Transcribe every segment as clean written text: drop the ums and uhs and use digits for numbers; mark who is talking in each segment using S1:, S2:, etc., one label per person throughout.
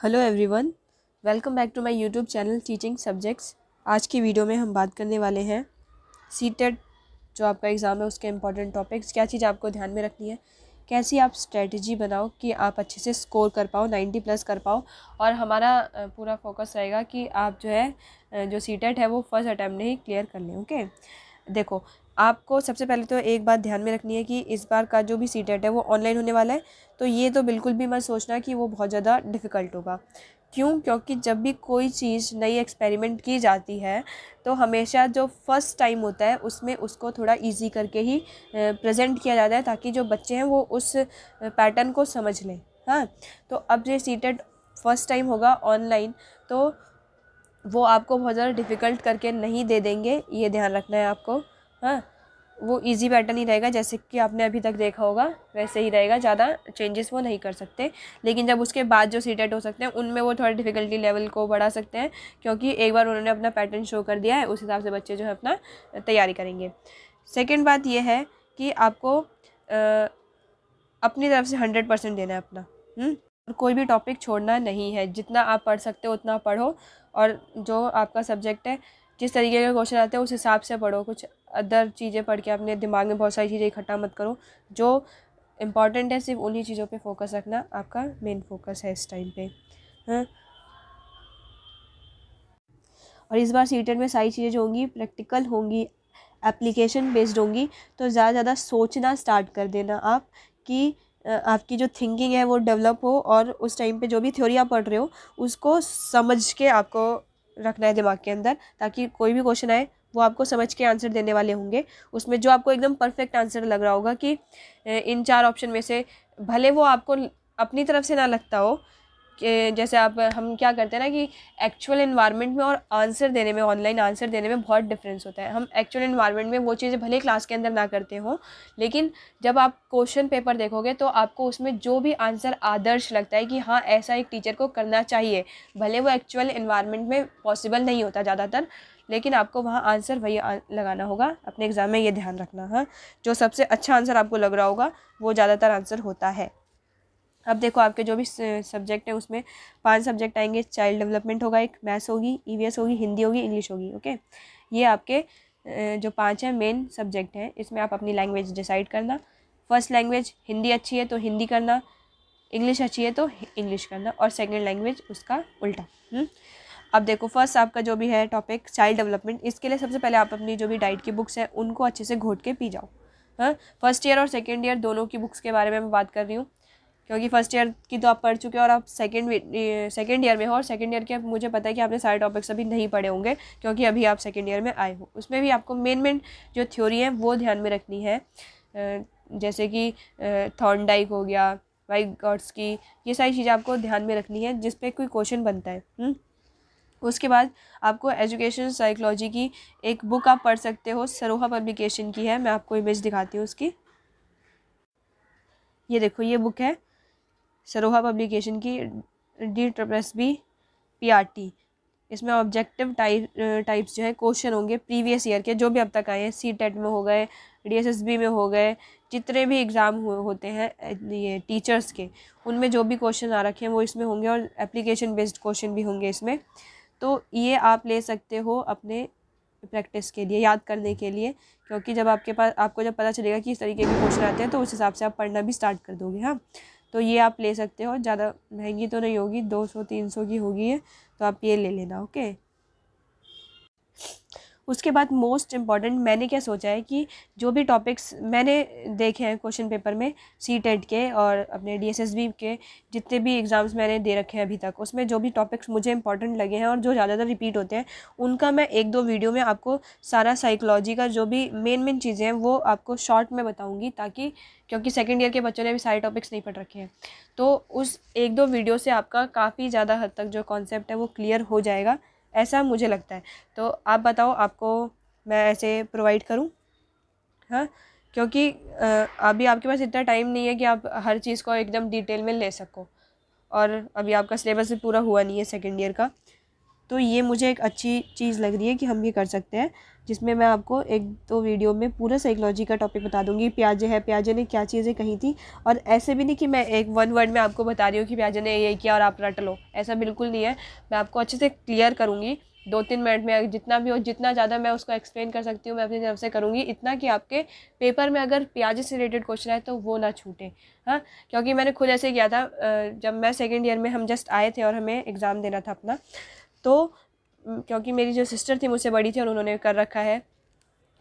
S1: Hello everyone, welcome back to my YouTube channel teaching subjects. आज की video में हम बात करने वाले हैं सीटेट जो आपका एग्ज़ाम है उसके इम्पॉर्टेंट टॉपिक्स, क्या चीज़ आपको ध्यान में रखनी है, कैसी आप स्ट्रेटजी बनाओ कि आप अच्छे से स्कोर कर पाओ, 90 प्लस कर पाओ। और हमारा पूरा फोकस रहेगा कि आप जो है जो सीटेट है वो फर्स्ट अटैम्प्ट में ही क्लियर कर लें। ओके, देखो आपको सबसे पहले तो एक बात ध्यान में रखनी है कि इस बार का जो भी सीटेट है वो ऑनलाइन होने वाला है। तो ये तो बिल्कुल भी मत सोचना कि वो बहुत ज़्यादा डिफ़िकल्ट होगा। क्यों? क्योंकि जब भी कोई चीज़ नई एक्सपेरिमेंट की जाती है तो हमेशा जो फर्स्ट टाइम होता है उसमें उसको थोड़ा इजी करके ही प्रेजेंट किया जाता है ताकि जो बच्चे हैं वो उस पैटर्न को समझ लें। हाँ, तो अब ये सीटेट फर्स्ट टाइम होगा ऑनलाइन, तो वो आपको बहुत ज़्यादा डिफ़िकल्ट करके नहीं दे देंगे, ये ध्यान रखना है आपको। हाँ, वो इजी पैटर्न ही रहेगा जैसे कि आपने अभी तक देखा होगा वैसे ही रहेगा, ज़्यादा चेंजेस वो नहीं कर सकते। लेकिन जब उसके बाद जो सीटेट हो सकते हैं उनमें वो थोड़ा डिफ़िकल्टी लेवल को बढ़ा सकते हैं, क्योंकि एक बार उन्होंने अपना पैटर्न शो कर दिया है, उस हिसाब से बच्चे जो है अपना तैयारी करेंगे। सेकेंड बात ये है कि आपको अपनी तरफ से 100% देना है अपना। और कोई भी टॉपिक छोड़ना नहीं है, जितना आप पढ़ सकते हो उतना पढ़ो। और जो आपका सब्जेक्ट है, जिस तरीके के क्वेश्चन आते हैं उस हिसाब से पढ़ो। कुछ अदर चीज़ें पढ़ के अपने दिमाग में बहुत सारी चीज़ें इकट्ठा मत करो। जो इम्पॉर्टेंट है सिर्फ उन्हीं चीज़ों पे फोकस रखना आपका मेन फोकस है इस टाइम पे। हाँ, और इस बार सीटेट में सारी चीज़ें जो होंगी प्रैक्टिकल होंगी, एप्लीकेशन बेस्ड होंगी। तो ज़्यादा सोचना स्टार्ट कर देना आप कि आपकी जो थिंकिंग है वो डेवलप हो, और उस टाइम पे जो भी थ्योरी आप पढ़ रहे हो उसको समझ के आपको रखना है दिमाग के अंदर, ताकि कोई भी क्वेश्चन आए वो आपको समझ के आंसर देने वाले होंगे। उसमें जो आपको एकदम परफेक्ट आंसर लग रहा होगा कि इन 4 ऑप्शन में से, भले वो आपको अपनी तरफ से ना लगता हो कि जैसे आप हम क्या करते हैं ना कि एक्चुअल एनवायरनमेंट में और आंसर देने में, ऑनलाइन आंसर देने में बहुत डिफरेंस होता है। हम एक्चुअल एनवायरनमेंट में वो चीज़ें भले क्लास के अंदर ना करते हो, लेकिन जब आप क्वेश्चन पेपर देखोगे तो आपको उसमें जो भी आंसर आदर्श लगता है कि हाँ ऐसा एक टीचर को करना चाहिए, भले वो एक्चुअल एनवायरनमेंट में पॉसिबल नहीं होता ज़्यादातर, लेकिन आपको वहाँ आंसर वही लगाना होगा अपने एग्ज़ाम में, ये ध्यान रखना। हाँ, जो सबसे अच्छा आंसर आपको लग रहा होगा वो ज़्यादातर आंसर होता है। अब देखो आपके जो भी सब्जेक्ट है उसमें 5 सब्जेक्ट आएंगे। चाइल्ड डेवलपमेंट होगा, एक मैथ्स होगी, ईवीएस होगी, हिंदी होगी, इंग्लिश होगी। ओके, ये आपके जो 5 हैं मेन सब्जेक्ट हैं। इसमें आप अपनी लैंग्वेज डिसाइड करना। फर्स्ट लैंग्वेज हिंदी अच्छी है तो हिंदी करना, इंग्लिश अच्छी है तो इंग्लिश करना, और सेकेंड लैंग्वेज उसका उल्टा। अब देखो फर्स्ट आपका जो भी है टॉपिक चाइल्ड डेवलपमेंट, इसके लिए सबसे पहले आप अपनी जो भी डाइट की बुक्स हैं उनको अच्छे से घोट के पी जाओ। हाँ, फर्स्ट ईयर और सेकेंड ईयर दोनों की बुक्स के बारे में मैं बात कर रही हूँ, क्योंकि फर्स्ट ईयर की तो आप पढ़ चुके हो और आप सेकेंड ईयर में हो, और सेकेंड ईयर के मुझे पता है कि आपने सारे टॉपिक्स अभी नहीं पढ़े होंगे क्योंकि अभी आप सेकेंड ईयर में आए हो। उसमें भी आपको मेन जो थ्योरी है वो ध्यान में रखनी है, जैसे कि थॉर्नडाइक हो गया, वाइगॉट्स्की, ये सारी चीज़ें आपको ध्यान में रखनी है जिस पे कोई क्वेश्चन बनता है। उसके बाद आपको एजुकेशन साइकोलॉजी की एक बुक आप पढ़ सकते हो, सरोहा पब्लिकेशन की है। मैं आपको इमेज दिखाती हूँ उसकी। ये देखो, ये बुक है सरोहा पब्लिकेशन की, DSSB-PRT। इसमें ऑब्जेक्टिव टाइप्स जो है क्वेश्चन होंगे प्रीवियस ईयर के, जो भी अब तक आए हैं, सीटेट में हो गए, DSSB में हो गए, जितने भी एग्ज़ाम होते हैं ये टीचर्स के, उनमें जो भी क्वेश्चन आ रखे हैं वो इसमें होंगे, और एप्लीकेशन बेस्ड क्वेश्चन भी होंगे इसमें। तो ये आप ले सकते हो अपने प्रैक्टिस के लिए, याद करने के लिए, क्योंकि जब आपको जब पता चलेगा कि इस तरीके के क्वेश्चन आते हैं तो उस हिसाब से आप पढ़ना भी स्टार्ट कर दोगे। हाँ, तो ये आप ले सकते हो, ज़्यादा महंगी तो नहीं होगी, 200-300 की होगी ये, तो आप ये ले लेना। ओके, उसके बाद मोस्ट इम्पॉर्टेंट मैंने क्या सोचा है कि जो भी टॉपिक्स मैंने देखे हैं क्वेश्चन पेपर में सीटेट के और अपने DSSB के, जितने भी एग्ज़ाम्स मैंने दे रखे हैं अभी तक, उसमें जो भी टॉपिक्स मुझे इंपॉर्टेंट लगे हैं और जो ज़्यादातर रिपीट होते हैं, उनका मैं 1-2 वीडियो में आपको सारा साइकोलॉजी का जो भी मेन चीज़ें हैं वो आपको शॉर्ट में बताऊँगी, ताकि क्योंकि सेकेंड ईयर के बच्चों ने भी सारे टॉपिक्स नहीं पढ़ रखे हैं, तो उस 1-2 वीडियो से आपका काफ़ी ज़्यादा हद तक जो कॉन्सेप्ट है वो क्लियर हो जाएगा, ऐसा मुझे लगता है। तो आप बताओ, आपको मैं ऐसे प्रोवाइड करूं? हाँ, क्योंकि अभी आपके पास इतना टाइम नहीं है कि आप हर चीज़ को एकदम डिटेल में ले सको, और अभी आपका सिलेबस भी पूरा हुआ नहीं है सेकेंड ईयर का। तो ये मुझे एक अच्छी चीज़ लग रही है कि हम ये कर सकते हैं, जिसमें मैं आपको 1-2 वीडियो में पूरा साइकोलॉजी का टॉपिक बता दूंगी। पियाजे है, पियाजे ने क्या चीज़ें कही थी, और ऐसे भी नहीं कि मैं एक 1 वर्ड में आपको बता रही हूँ कि पियाजे ने ये किया और आप रट लो, ऐसा बिल्कुल नहीं है। मैं आपको अच्छे से क्लियर करूँगी 2-3 मिनट में, जितना भी हो, जितना ज़्यादा मैं उसको एक्सप्लेन कर सकती हूँ मैं अपनी तरफ से करूँगी, इतना कि आपके पेपर में अगर पियाजे से रिलेटेड क्वेश्चन आए तो वो ना छूटे। हाँ, क्योंकि मैंने खुद ऐसे किया था, जब मैं सेकेंड ईयर में, हम जस्ट आए थे और हमें एग्ज़ाम देना था अपना, तो क्योंकि मेरी जो सिस्टर थी मुझसे बड़ी थी और उन्होंने कर रखा है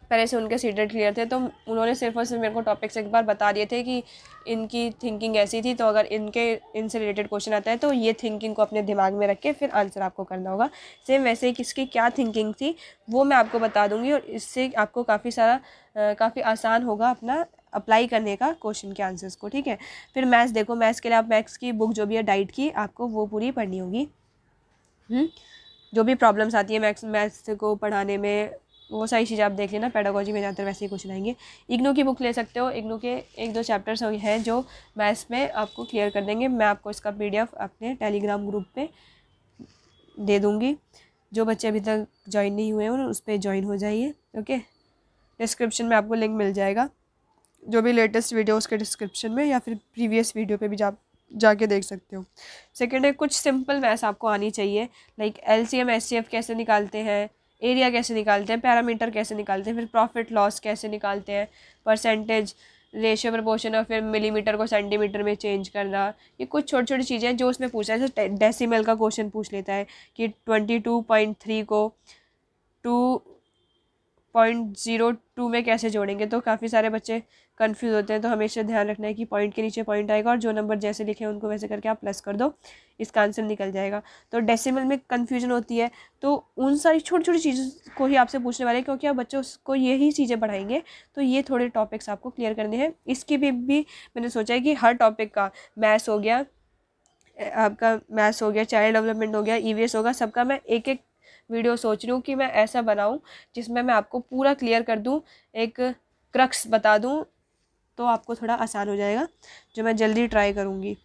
S1: पहले से, उनके सीटेट क्लियर थे, तो उन्होंने सिर्फ और सिर्फ मेरे को टॉपिक्स एक बार बता दिए थे कि इनकी थिंकिंग ऐसी थी, तो अगर इनसे रिलेटेड क्वेश्चन आता है तो ये थिंकिंग को अपने दिमाग में रख के फिर आंसर आपको करना होगा। सेम वैसे ही किसकी क्या थिंकिंग थी वो मैं आपको बता दूंगी, और इससे आपको काफ़ी आसान होगा अपना अप्लाई करने का क्वेश्चन के आंसर्स को। ठीक है, फिर मैथ्स देखो, मैथ्स के लिए आप मैथ्स की बुक जो भी है डाइट की, आपको वो पूरी पढ़नी होगी। जो भी प्रॉब्लम्स आती है मैथ्स को पढ़ाने में, वो सारी चीज़ें आप देख लेना, पेडागोजी में ज़्यादातर वैसे ही क्वेश्चन आएंगे। इग्नू की बुक ले सकते हो, इग्नू के 1-2 चैप्टर्स हैं जो मैथ्स में आपको क्लियर कर देंगे। मैं आपको इसका PDF अपने टेलीग्राम ग्रुप पे दे दूँगी। जो बच्चे अभी तक ज्वाइन नहीं हुए हैं उस पर ज्वाइन हो जाइए। ओके, डिस्क्रिप्शन में आपको लिंक मिल जाएगा, जो भी लेटेस्ट वीडियो उसके डिस्क्रिप्शन में, या फिर प्रीवियस वीडियो पे भी जाके देख सकते हो। सेकेंड है, कुछ सिंपल मैथ्स आपको आनी चाहिए, लाइक LCM SCF कैसे निकालते हैं, एरिया कैसे निकालते हैं, पैरामीटर कैसे निकालते हैं, फिर प्रॉफिट लॉस कैसे निकालते हैं, परसेंटेज, रेशियो प्रपोर्शन, और फिर मिलीमीटर को सेंटीमीटर में चेंज करना। ये कुछ छोटी छोटी चीज़ें हैं जो उसमें पूछा है। जैसे डेसिमल का क्वेश्चन पूछ लेता है कि 22.3 को 2.02 में कैसे जोड़ेंगे, तो काफ़ी सारे बच्चे कंफ्यूज होते हैं। तो हमेशा ध्यान रखना है कि पॉइंट के नीचे पॉइंट आएगा और जो नंबर जैसे लिखे हैं उनको वैसे करके आप प्लस कर दो, इसका आंसर निकल जाएगा। तो डेसिमल में कन्फ्यूजन होती है, तो उन सारी छोटी छोटी चीज़ों को ही आपसे पूछने वाले हैं, क्योंकि आप बच्चों को यही चीज़ें पढ़ाएंगे। तो ये थोड़े टॉपिक्स आपको क्लियर करने हैं। इसकी भी मैंने सोचा है कि हर टॉपिक का, मैथ्स हो गया आपका, मैथ्स हो गया, चाइल्ड डेवलपमेंट हो गया, EVS होगा, सबका मैं एक एक वीडियो सोच रही हूँ कि मैं ऐसा बनाऊँ जिसमें मैं आपको पूरा क्लियर कर दूँ, एक क्रक्स बता दूँ, तो आपको थोड़ा आसान हो जाएगा, जो मैं जल्दी ट्राई करूँगी।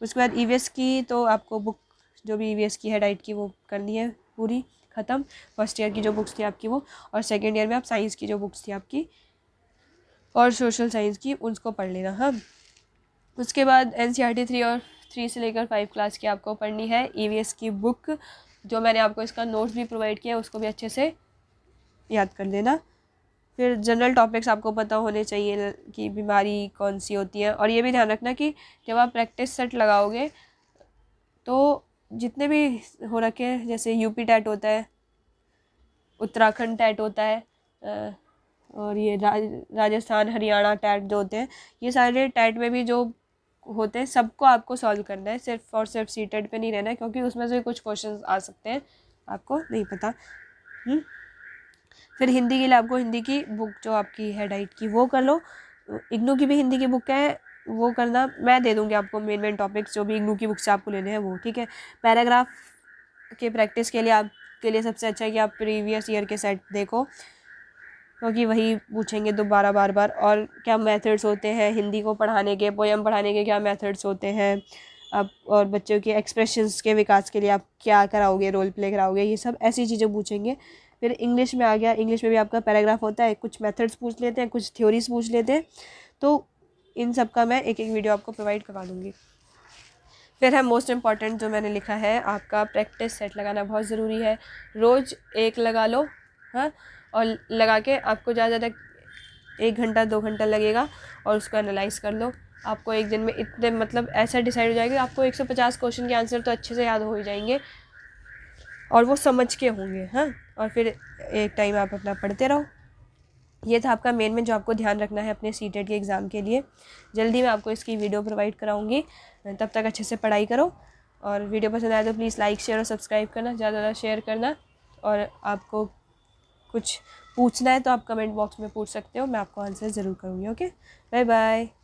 S1: उसके बाद EVS की तो आपको बुक, जो भी EVS की है डाइट की, वो करनी है पूरी ख़त्म। फर्स्ट ईयर की जो बुक्स थी आपकी वो, और सेकेंड ईयर में आप साइंस की जो बुक्स थी आपकी और सोशल साइंस की, उसको पढ़ लेना। हाँ, उसके बाद NCERT 3 से लेकर 5 क्लास की आपको पढ़नी है EVS की बुक, जो मैंने आपको इसका नोट्स भी प्रोवाइड किया, उसको भी अच्छे से याद कर देना। फिर जनरल टॉपिक्स आपको पता होने चाहिए कि बीमारी कौन सी होती है, और ये भी ध्यान रखना कि जब आप प्रैक्टिस सेट लगाओगे तो जितने भी हो रखे हैं, जैसे UP टैट होता है, उत्तराखंड टैट होता है, और ये राजस्थान हरियाणा टैट जो होते हैं, ये सारे टैट में भी जो होते हैं सबको आपको सॉल्व करना है, सिर्फ और सिर्फ सीटेट पे नहीं रहना है, क्योंकि उसमें से कुछ क्वेश्चंस आ सकते हैं, आपको नहीं पता। फिर हिंदी के लिए आपको हिंदी की बुक जो आपकी है डाइट की, वो कर लो। इग्नू की भी हिंदी की बुक है, वो करना, मैं दे दूँगी आपको मेन मेन टॉपिक्स जो भी इग्नू की बुक से आपको लेने हैं वो। ठीक है, पैराग्राफ के प्रैक्टिस के लिए आपके लिए सबसे अच्छा है कि आप प्रीवियस ईयर के सेट देखो, क्योंकि वही पूछेंगे दोबारा बार बार। और क्या मेथड्स होते हैं हिंदी को पढ़ाने के, पोएम पढ़ाने के क्या मेथड्स होते हैं आप, और बच्चों के एक्सप्रेशंस के विकास के लिए आप क्या कराओगे, रोल प्ले कराओगे, ये सब ऐसी चीज़ें पूछेंगे। फिर इंग्लिश में आ गया, इंग्लिश में भी आपका पैराग्राफ होता है, कुछ मेथड्स पूछ लेते हैं, कुछ थ्योरीज पूछ लेते हैं, तो इन सब का मैं एक एक वीडियो आपको प्रोवाइड करवा दूँगी। फिर है मोस्ट इम्पॉर्टेंट जो मैंने लिखा है, आपका प्रैक्टिस सेट लगाना बहुत ज़रूरी है। रोज़ एक लगा लो, हाँ, और लगा के आपको ज़्यादा 1 घंटा 2 घंटा लगेगा, और उसको एनालाइज कर लो। आपको एक दिन में इतने, मतलब ऐसा डिसाइड हो जाएगा, आपको 150 क्वेश्चन के आंसर तो अच्छे से याद हो ही जाएंगे, और वो समझ के होंगे। हाँ, और फिर एक टाइम आप अपना पढ़ते रहो। ये था आपका मेन में जो आपको ध्यान रखना है अपने सीटेट के एग्ज़ाम के लिए। जल्दी मैं आपको इसकी वीडियो प्रोवाइड कराऊंगी, तब तक अच्छे से पढ़ाई करो। और वीडियो पसंद आए तो प्लीज़ लाइक शेयर और सब्सक्राइब करना, ज़्यादा ज़्यादा शेयर करना। और आपको कुछ पूछना है तो आप कमेंट बॉक्स में पूछ सकते हो, मैं आपको आंसर ज़रूर करूँगी। Okay, bye bye.